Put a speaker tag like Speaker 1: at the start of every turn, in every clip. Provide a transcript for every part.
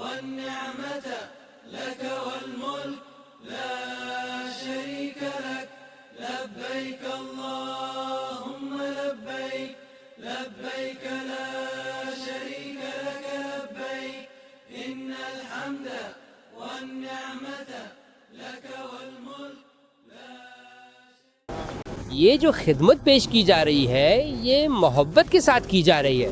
Speaker 1: والنعمة لك والملك لا شريك لك لبيك اللهم لبيك لبيك لا شريك لك لبيك إن الحمد والنعمة لك والملك
Speaker 2: یہ جو خدمت پیش کی جا رہی ہے یہ محبت کے ساتھ کی جا رہی ہے.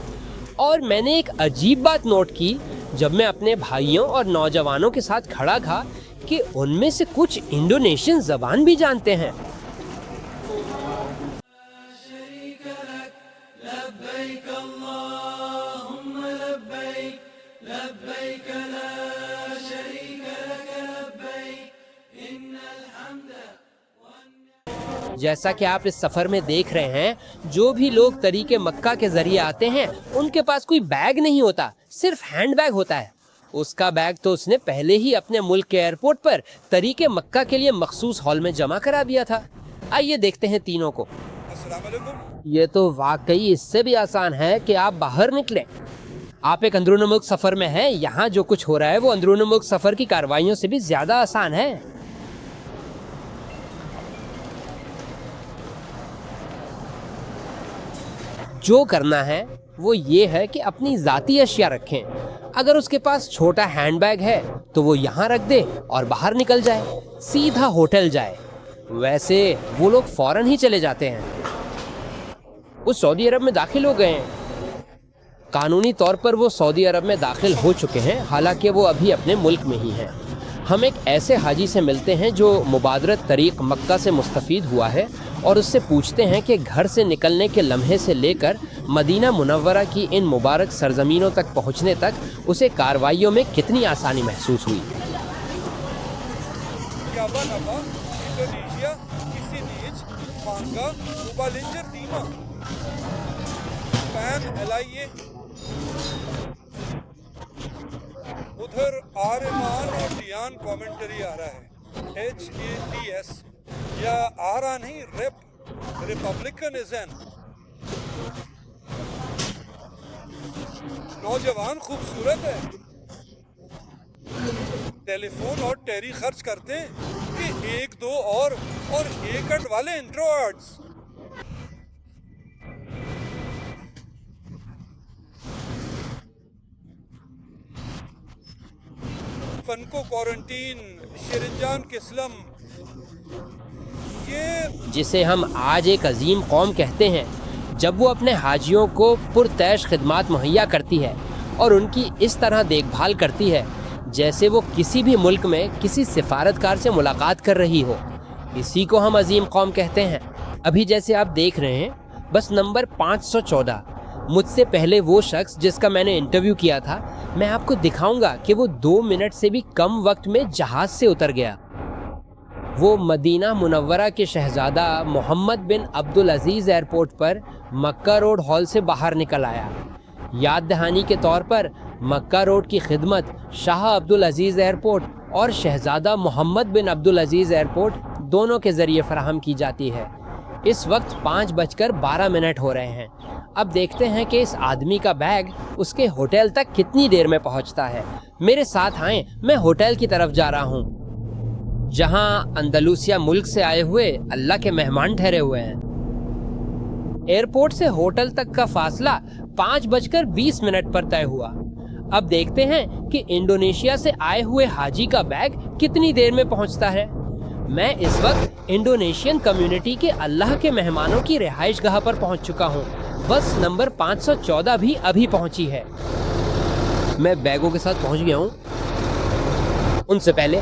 Speaker 2: اور میں نے ایک عجیب بات نوٹ کی جب میں اپنے بھائیوں اور نوجوانوں کے ساتھ کھڑا تھا کہ ان میں سے کچھ انڈونیشین زبان بھی جانتے ہیں. جیسا کہ آپ اس سفر میں دیکھ رہے ہیں جو بھی لوگ طریق مکہ کے ذریعے آتے ہیں ان کے پاس کوئی بیگ نہیں ہوتا, صرف ہینڈ بیگ ہوتا ہے. اس کا بیگ تو اس نے پہلے ہی اپنے ملک کے ایئرپورٹ پر طریق مکہ کے لیے مخصوص ہال میں جمع کرا دیا تھا. آئیے دیکھتے ہیں تینوں کو.
Speaker 3: السلام علیکم.
Speaker 2: یہ تو واقعی اس سے بھی آسان ہے کہ آپ باہر نکلیں. آپ ایک اندرون ملک سفر میں ہیں, یہاں جو کچھ ہو رہا ہے وہ اندرون ملک سفر کی کارروائیوں سے بھی زیادہ آسان ہے. جو کرنا ہے وہ یہ ہے کہ اپنی ذاتی اشیاء رکھیں. اگر اس کے پاس چھوٹا ہینڈ بیگ ہے تو وہ یہاں رکھ دے اور باہر نکل جائے, سیدھا ہوٹل جائے. ویسے وہ لوگ فوراً ہی چلے جاتے ہیں. وہ سعودی عرب میں داخل ہو گئے ہیں. قانونی طور پر وہ سعودی عرب میں داخل ہو چکے ہیں, حالانکہ وہ ابھی اپنے ملک میں ہی ہیں. ہم ایک ایسے حاجی سے ملتے ہیں جو مبادرت طریق مکہ سے مستفید ہوا ہے اور اس سے پوچھتے ہیں کہ گھر سے نکلنے کے لمحے سے لے کر مدینہ منورہ کی ان مبارک سرزمینوں تک پہنچنے تک اسے کارروائیوں میں کتنی آسانی محسوس ہوئی.
Speaker 3: ادھر آرمان اور ڈیان کومنٹری آ رہا ہے, HATS یا آ رہا نہیں, ریپبلکنزم. نوجوان خوبصورت ہے, ٹیلی فون اور ٹیری خرچ کرتے ہیں کہ ایک دو اور ایکٹ والے انٹروورٹس. فنکو کوارنٹین, شرنجان کسلم, یہ
Speaker 2: جسے ہم آج ایک عظیم قوم کہتے ہیں, جب وہ اپنے حاجیوں کو پرتعیش خدمات مہیا کرتی ہے اور ان کی اس طرح دیکھ بھال کرتی ہے جیسے وہ کسی بھی ملک میں کسی سفارتکار سے ملاقات کر رہی ہو, اسی کو ہم عظیم قوم کہتے ہیں. ابھی جیسے آپ دیکھ رہے ہیں بس نمبر 514, مجھ سے پہلے وہ شخص جس کا میں نے انٹرویو کیا تھا, میں آپ کو دکھاؤں گا کہ وہ 2 منٹ سے بھی کم وقت میں جہاز سے اتر گیا. وہ مدینہ منورہ کے شہزادہ محمد بن عبدالعزیز ایئرپورٹ پر مکہ روڈ ہال سے باہر نکل آیا. یاد دہانی کے طور پر مکہ روڈ کی خدمت شاہ عبدالعزیز ایئرپورٹ اور شہزادہ محمد بن عبدالعزیز ایئرپورٹ دونوں کے ذریعے فراہم کی جاتی ہے. اس وقت 5:12 ہو رہے ہیں. اب دیکھتے ہیں کہ اس آدمی کا بیگ اس کے ہوٹل تک کتنی دیر میں پہنچتا ہے. میرے ساتھ آئیں, میں ہوٹل کی طرف جا رہا ہوں جہاں اندلوسیا ملک سے آئے ہوئے اللہ کے مہمان ٹھہرے ہوئے ہیں. ایئرپورٹ سے ہوٹل تک کا فاصلہ 5:20 پر طے ہوا. اب دیکھتے ہیں کہ انڈونیشیا سے آئے ہوئے حاجی کا بیگ کتنی دیر میں پہنچتا ہے. میں اس وقت انڈونیشین کمیونٹی کے اللہ کے مہمانوں کی رہائش گاہ پر پہنچ چکا ہوں. بس نمبر 514 بھی ابھی پہنچی ہے. میں بیگوں کے ساتھ پہنچ گیا ہوں. ان سے پہلے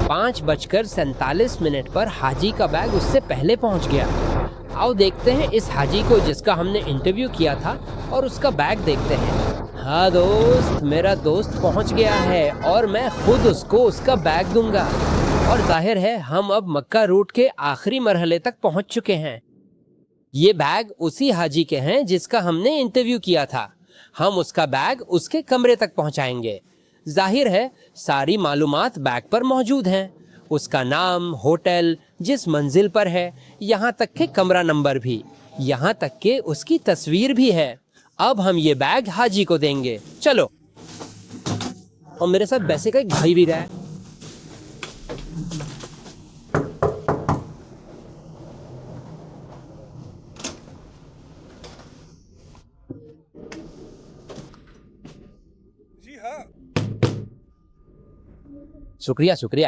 Speaker 2: 5:47 پر حاجی کا بیگ اس سے پہلے پہنچ گیا. آؤ دیکھتے ہیں اس حاجی کو جس کا ہم نے انٹرویو کیا تھا اور اس کا بیگ دیکھتے ہیں. ہاں دوست, میرا دوست پہنچ گیا ہے اور میں خود اس کو اس کا بیگ دوں گا. اور ظاہر ہے ہم اب مکہ روٹ کے آخری مرحلے تک پہنچ چکے ہیں. یہ بیگ اسی حاجی کے ہیں جس کا ہم نے انٹرویو کیا تھا. ہم اس کا بیگ اس کے کمرے تک پہنچائیں گے. ظاہر ہے ساری معلومات بیگ پر موجود ہیں, اس کا نام, ہوٹل, جس منزل پر ہے, یہاں تک کہ کمرہ نمبر بھی, یہاں تک کہ اس کی تصویر بھی ہے. اب ہم یہ بیگ حاجی کو دیں گے. چلو. اور میرے ساتھ ویسے کا ایک بھائی بھی رہا ہے.
Speaker 3: جی ہاں.
Speaker 2: شکریہ شکریہ.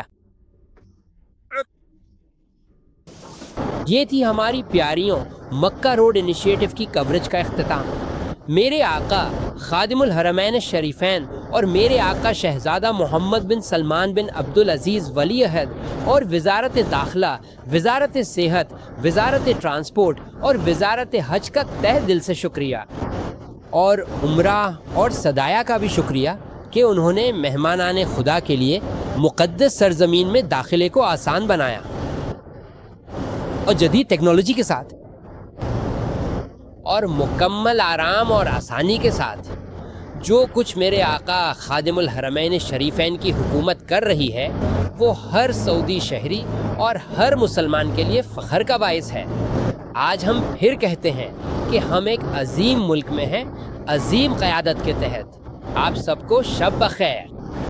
Speaker 2: یہ تھی ہماری پیاریوں مکہ روڈ انیشیٹو کی کوریج کا اختتام. میرے آقا خادم الحرمین الشریفین اور میرے آقا شہزادہ محمد بن سلمان بن عبدالعزیز ولی عہد اور وزارت داخلہ، وزارت صحت، وزارت ٹرانسپورٹ اور وزارت حج کا تہ دل سے شکریہ. اور عمرہ اور صدایا کا بھی شکریہ کہ انہوں نے مہمانان خدا کے لیے مقدس سرزمین میں داخلے کو آسان بنایا. اور جدید ٹیکنالوجی کے ساتھ اور مکمل آرام اور آسانی کے ساتھ جو کچھ میرے آقا خادم الحرمین شریفین کی حکومت کر رہی ہے وہ ہر سعودی شہری اور ہر مسلمان کے لیے فخر کا باعث ہے. آج ہم پھر کہتے ہیں کہ ہم ایک عظیم ملک میں ہیں، عظیم قیادت کے تحت. آپ سب کو شب بخیر.